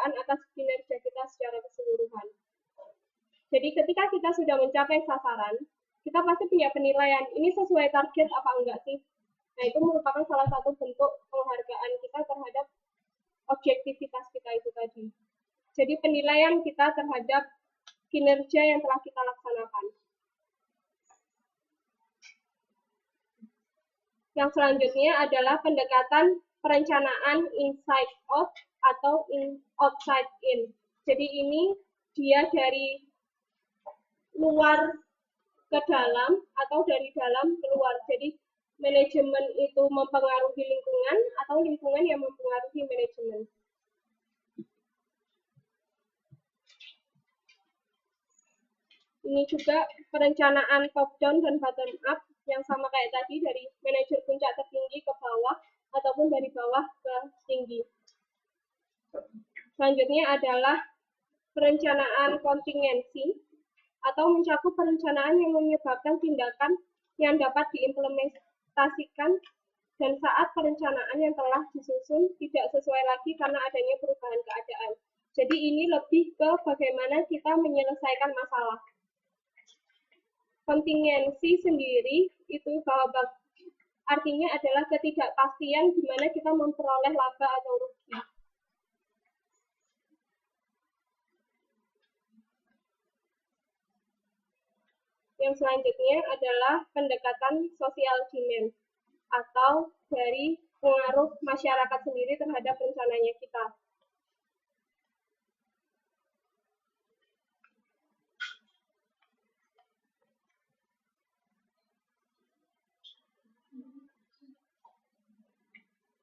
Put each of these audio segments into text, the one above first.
penilaian atas kinerja kita secara keseluruhan. Jadi ketika kita sudah mencapai sasaran, kita pasti punya penilaian, ini sesuai target apa enggak sih? Nah, itu merupakan salah satu bentuk penghargaan kita terhadap objektivitas kita itu tadi. Jadi penilaian kita terhadap kinerja yang telah kita laksanakan. Yang selanjutnya adalah pendekatan perencanaan inside out atau outside in. Jadi ini dia dari luar ke dalam atau dari dalam keluar. Jadi manajemen itu mempengaruhi lingkungan atau lingkungan yang mempengaruhi manajemen. Ini juga perencanaan top down dan bottom up yang sama kayak tadi, dari manajer puncak tertinggi ke bawah ataupun dari bawah ke tinggi. Selanjutnya adalah perencanaan kontingensi atau mencakup perencanaan yang menyebabkan tindakan yang dapat diimplementasikan dan saat perencanaan yang telah disusun tidak sesuai lagi karena adanya perubahan keadaan. Jadi ini lebih ke bagaimana kita menyelesaikan masalah. Kontingensi sendiri itu artinya adalah ketidakpastian di mana kita memperoleh laba atau rugi. Yang selanjutnya adalah pendekatan social demand atau dari pengaruh masyarakat sendiri terhadap rencananya kita.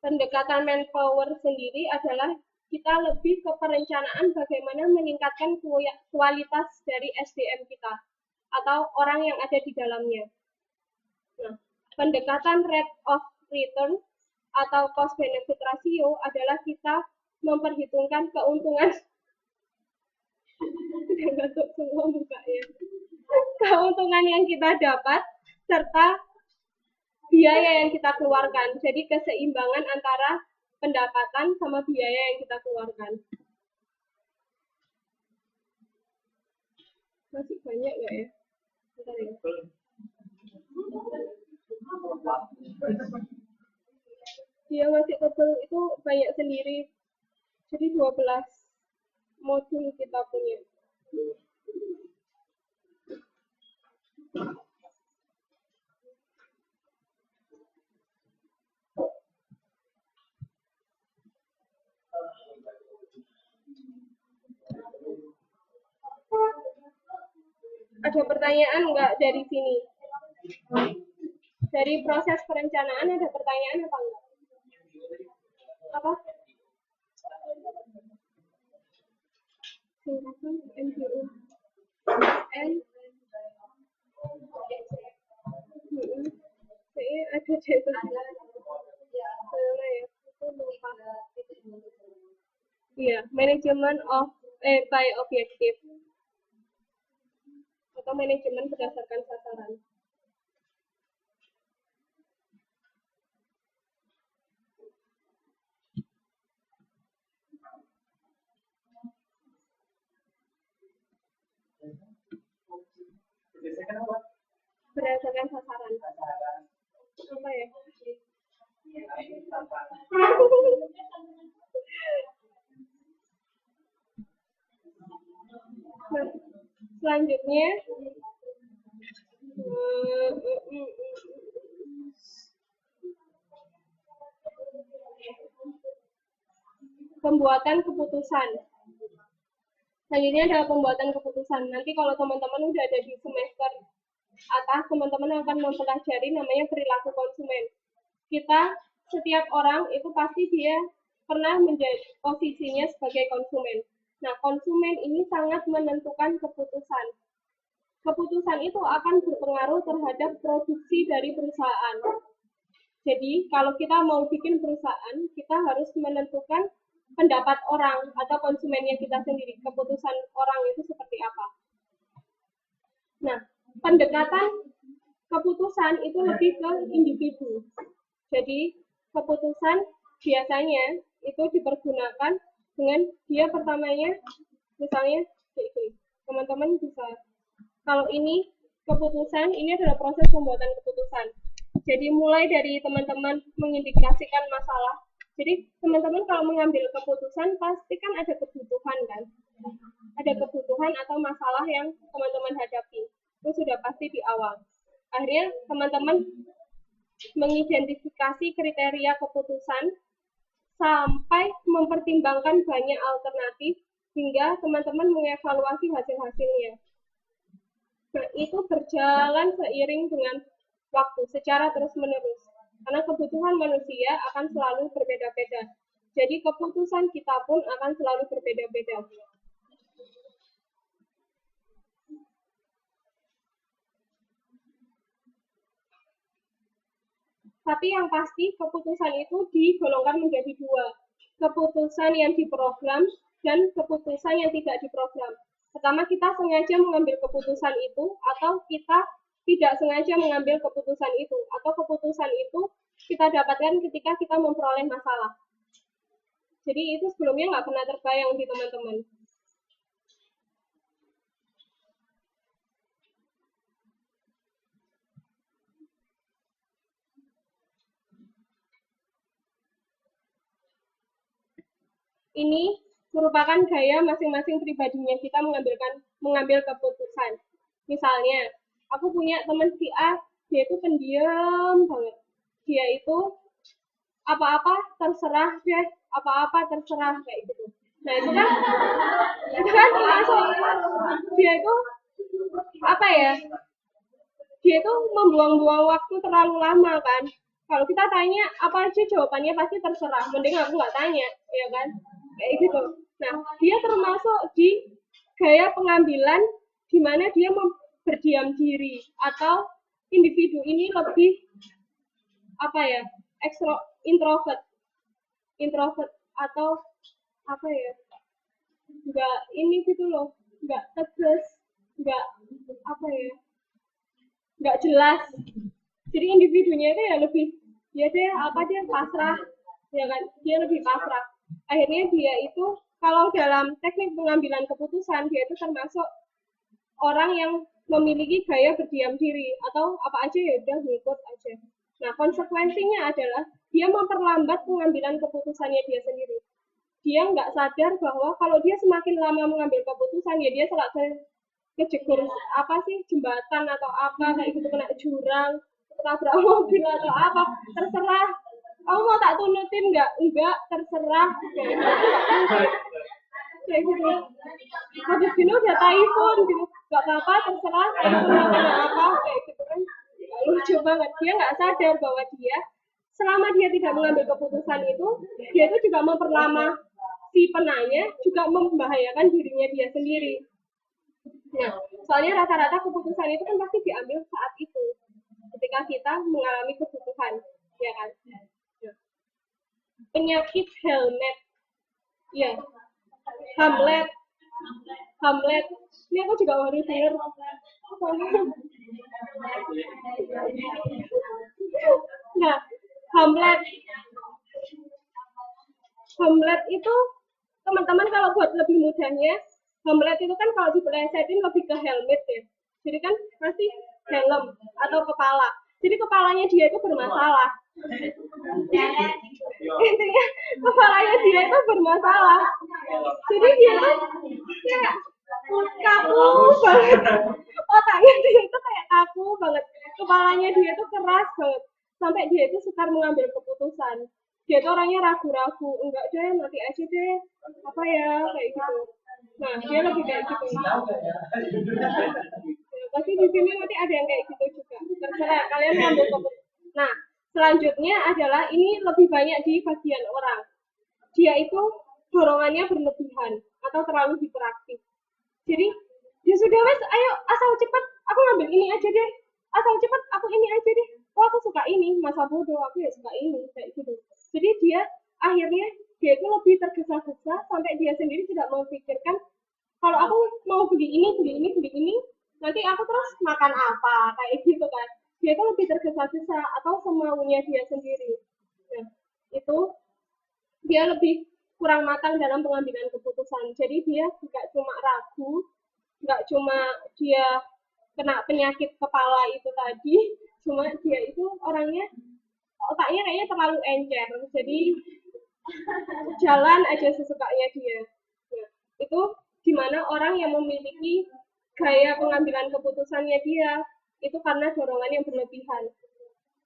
Pendekatan manpower sendiri adalah kita lebih ke perencanaan bagaimana meningkatkan kualitas dari SDM kita atau orang yang ada di dalamnya. Nah, pendekatan rate of return atau cost benefit ratio adalah kita memperhitungkan keuntungan keuntungan yang kita dapat serta biaya yang kita keluarkan. Jadi keseimbangan antara pendapatan sama biaya yang kita keluarkan. Masih banyak nggak ya? Bentar ya. Dia masih tebal, itu banyak sendiri. Jadi 12 modul kita punya. Ada pertanyaan nggak dari sini? Dari proses perencanaan ada pertanyaan apa enggak? Apa? Singkatan MPU. N. Kayaknya ada jasa. Iya, manajemen by objektif atau manajemen berdasarkan sasaran. Berdasarkan sasaran. Apa ya? Nah, selanjutnya pembuatan keputusan. Selanjutnya adalah pembuatan keputusan. Nanti kalau teman-teman udah ada di semester atas, teman-teman akan mempelajari namanya perilaku konsumen. Kita, setiap orang itu pasti dia pernah menjadi posisinya sebagai konsumen. Nah, konsumen ini sangat menentukan keputusan. Keputusan itu akan berpengaruh terhadap produksi dari perusahaan. Jadi, kalau kita mau bikin perusahaan, kita harus menentukan pendapat orang atau konsumennya kita sendiri. Keputusan orang itu seperti apa. Nah, pendekatan keputusan itu lebih ke individu. Jadi, keputusan biasanya itu dipergunakan dengan dia pertamanya misalnya kayak gini. Teman-teman bisa, kalau ini keputusan, ini adalah proses pembuatan keputusan. Jadi mulai dari teman-teman mengindikasikan masalah. Jadi teman-teman kalau mengambil keputusan pasti kan ada kebutuhan kan, ada kebutuhan atau masalah yang teman-teman hadapi. Itu sudah pasti di awal. Akhirnya teman-teman mengidentifikasi kriteria keputusan sampai mempertimbangkan banyak alternatif hingga teman-teman mengevaluasi hasil-hasilnya. Nah, itu berjalan seiring dengan waktu secara terus-menerus. Karena kebutuhan manusia akan selalu berbeda-beda. Jadi keputusan kita pun akan selalu berbeda-beda. Tapi yang pasti keputusan itu digolongkan menjadi dua. Keputusan yang diprogram dan keputusan yang tidak diprogram. Pertama, kita sengaja mengambil keputusan itu atau kita tidak sengaja mengambil keputusan itu, atau keputusan itu kita dapatkan ketika kita memperoleh masalah. Jadi itu sebelumnya nggak pernah terbayang di teman-teman. Ini merupakan gaya masing-masing pribadinya kita mengambil keputusan. Misalnya, aku punya teman si A, dia itu pendiam banget. Dia itu apa-apa terserah deh, apa-apa terserah kayak gitu. Nah itu kan termasuk dia itu apa ya? Dia itu membuang-buang waktu terlalu lama kan. Kalau kita tanya apa aja jawabannya pasti terserah. Mending aku nggak tanya, ya kan? Kayak gitu. Nah, dia termasuk di gaya pengambilan di mana dia berdiam diri atau individu ini lebih apa ya, introvert atau apa ya, nggak ini gitu loh, nggak tegas, nggak apa ya, nggak jelas. Jadi individunya itu ya lebih dia apa dia pasrah, ya kan, dia lebih pasrah. Akhirnya dia itu kalau dalam teknik pengambilan keputusan dia itu termasuk orang yang memiliki gaya berdiam diri atau apa aja ya udah ngikut aja. Nah, konsekuensinya adalah dia memperlambat pengambilan keputusannya dia sendiri. Dia nggak sadar bahwa kalau dia semakin lama mengambil keputusan ya dia selalu kejegur apa sih jembatan atau apa kayak gitu, kena jurang, tabrak mobil atau apa, terserah. Kamu mau tak tunutin enggak terserah kayak gitu. Habis gini udah typhoon gitu, nggak apa-apa terserah, apa kayak gitu kan. Lucu banget, dia nggak sadar bahwa dia selama dia tidak mengambil keputusan itu, dia itu juga memperlama si penanya, juga membahayakan dirinya dia sendiri. Nah, soalnya rata-rata keputusan itu kan pasti diambil saat itu, ketika kita mengalami kebutuhan, ya kan? Penyakit Hamlet, ya, Hamlet. Ini aku juga baru dengar. Nah, Hamlet itu teman-teman kalau buat lebih mudahnya, Hamlet itu kan kalau dipelesetin lebih ke helmet ya. Jadi kan pasti helm atau kepala. Jadi kepalanya dia itu bermasalah. Intinya kepalanya dia itu bermasalah. Jadi dia tuh kayak kaku banget. Otaknya dia itu kayak kaku banget. Kepalanya dia itu keras banget. Sampai dia itu sukar mengambil keputusan. Dia tuh orangnya ragu-ragu, enggak deh, mati aja deh, apa ya, kayak gitu. Nah, dia lebih kayak gitu. Pasti di sini nanti ada yang kayak gitu juga. Terserah kalian mengambil keputusan. Nah, selanjutnya adalah ini lebih banyak di bagian orang. Dia itu dorongannya berlebihan atau terlalu hiperaktif. Jadi ya sudah wes, ayo asal cepet, aku ngambil ini aja deh. Asal cepet, aku ini aja deh. Oh aku suka ini, masa bodoh aku ya suka ini, kayak gitu. Jadi dia akhirnya dia itu lebih tergesa-gesa sampai dia sendiri tidak memikirkan kalau aku mau beli ini, nanti aku terus makan apa, kayak gitu kan. Dia itu lebih tergesa-gesa atau semaunya dia sendiri. Nah, itu dia lebih kurang matang dalam pengambilan keputusan. Jadi dia nggak cuma ragu, nggak cuma dia kena penyakit kepala itu tadi, cuma dia itu orangnya otaknya kayaknya terlalu encer, jadi jalan aja sesukanya dia. Nah, itu dimana orang yang memiliki gaya pengambilan keputusannya dia itu karena dorongan yang berlebihan,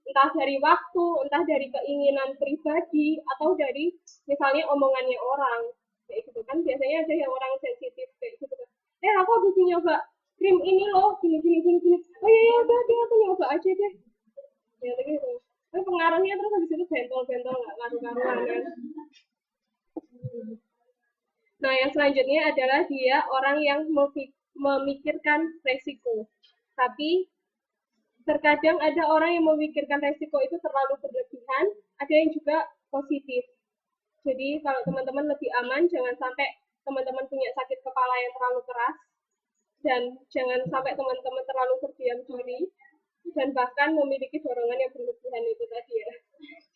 entah dari waktu, entah dari keinginan pribadi, atau dari misalnya omongannya orang kayak gitu kan. Biasanya ada yang orang sensitif kayak gitu kan, aku habis nyoba krim ini loh, gini gini gini gini, oh iya ya udah deh, aku nyoba aja deh, ya gitu. Tapi pengaruhnya terus habis itu bentol-bentol nggak karu-karuan kan. Nah, yang selanjutnya adalah dia orang yang memikirkan resiko. Tapi terkadang ada orang yang memikirkan resiko itu terlalu berlebihan, ada yang juga positif. Jadi kalau teman-teman lebih aman, jangan sampai teman-teman punya sakit kepala yang terlalu keras, dan jangan sampai teman-teman terlalu berdiam diri, dan bahkan memiliki dorongan yang berlebihan itu tadi ya.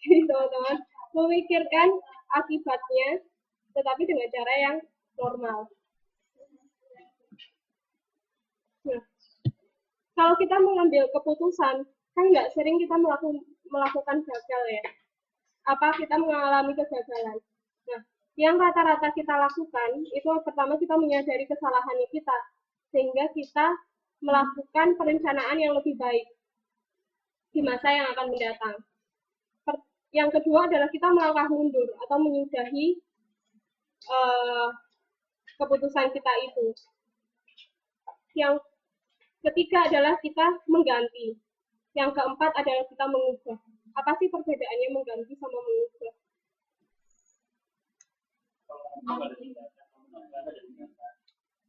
Jadi teman-teman memikirkan akibatnya, tetapi dengan cara yang normal. Nah, kalau kita mengambil keputusan, kan nggak sering kita melakukan gagal ya. Apa kita mengalami kegagalan? Nah, yang rata-rata kita lakukan itu pertama kita menyadari kesalahannya kita, sehingga kita melakukan perencanaan yang lebih baik di masa yang akan mendatang. Yang kedua adalah kita melangkah mundur atau menyudahi keputusan kita itu. Yang ketiga adalah kita mengganti. Yang keempat adalah kita mengubah. Apa sih perbedaannya mengganti sama mengubah?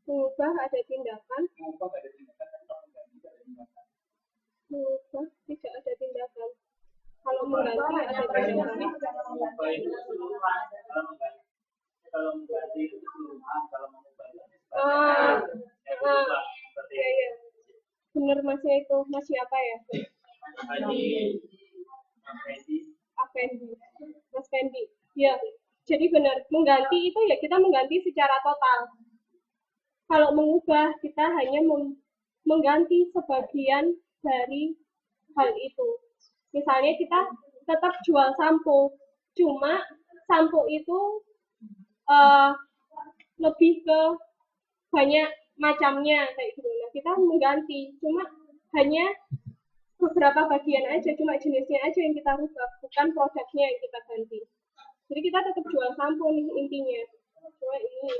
Mengubah ada tindakan. Mengubah tidak ada tindakan. Kalau mengganti ada tindakan. Kalau mengganti itu keseluruhan, kalau mengubah iya. Bener masnya itu, masih apa ya? Mas Fendi. Ya, jadi benar, mengganti itu ya kita mengganti secara total. Kalau mengubah, kita hanya mengganti sebagian dari hal itu. Misalnya kita tetap jual sampo, cuma sampo itu lebih ke banyak macamnya kayak gitu. Nah, kita mengganti, cuma hanya beberapa bagian aja, cuma jenisnya aja yang kita rubah, bukan produknya yang kita ganti. Jadi kita tetap jual sampo nih intinya, cuma ini.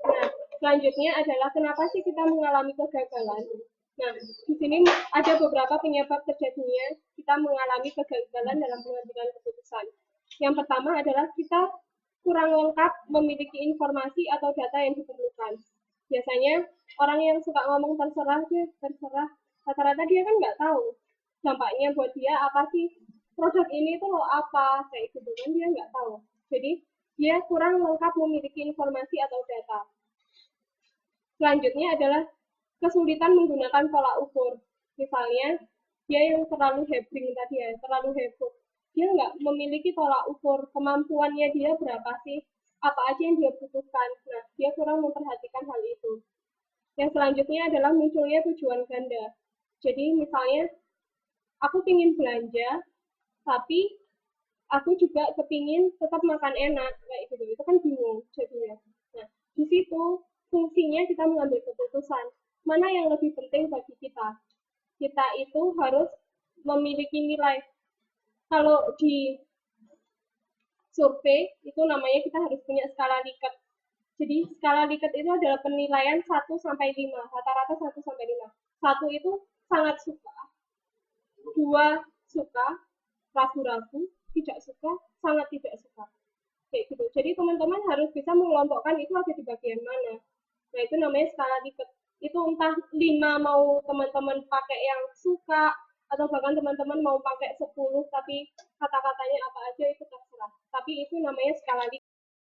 Nah, selanjutnya adalah kenapa sih kita mengalami kegagalan? Nah, di sini ada beberapa penyebab terjadinya kita mengalami kegagalan dalam pengambilan keputusan. Yang pertama adalah kita kurang lengkap memiliki informasi atau data yang diperlukan. Biasanya orang yang suka ngomong terserah, rata-rata dia kan nggak tahu dampaknya buat dia apa sih, produk ini tuh apa, kayak gitu kan dia nggak tahu. Jadi dia kurang lengkap memiliki informasi atau data. Selanjutnya adalah kesulitan menggunakan pola ukur. Misalnya, dia yang terlalu hebring tadi ya, terlalu heboh. Dia nggak memiliki pola ukur, kemampuannya dia berapa sih, apa aja yang dia butuhkan. Nah, dia kurang memperhatikan hal itu. Yang selanjutnya adalah munculnya tujuan ganda. Jadi misalnya, aku ingin belanja, tapi aku juga kepingin tetap makan enak, kayak gitu. Itu kan bingung jadinya. Nah, di situ fungsinya kita mengambil keputusan. Mana yang lebih penting bagi kita? Kita itu harus memiliki nilai. Kalau di survei, itu namanya kita harus punya skala Likert. Jadi skala Likert itu adalah penilaian 1 sampai 5, rata-rata 1 sampai 5. 1 itu sangat suka, 2 suka, ragu-ragu, tidak suka, sangat tidak suka. Kayak gitu. Jadi teman-teman harus bisa mengelompokkan itu ada di bagian mana. Nah, itu namanya skala Likert. Itu entah 5 mau teman-teman pakai yang suka, atau bahkan teman-teman mau pakai 10 tapi kata-katanya apa aja itu terserah. Tapi itu namanya sekali lagi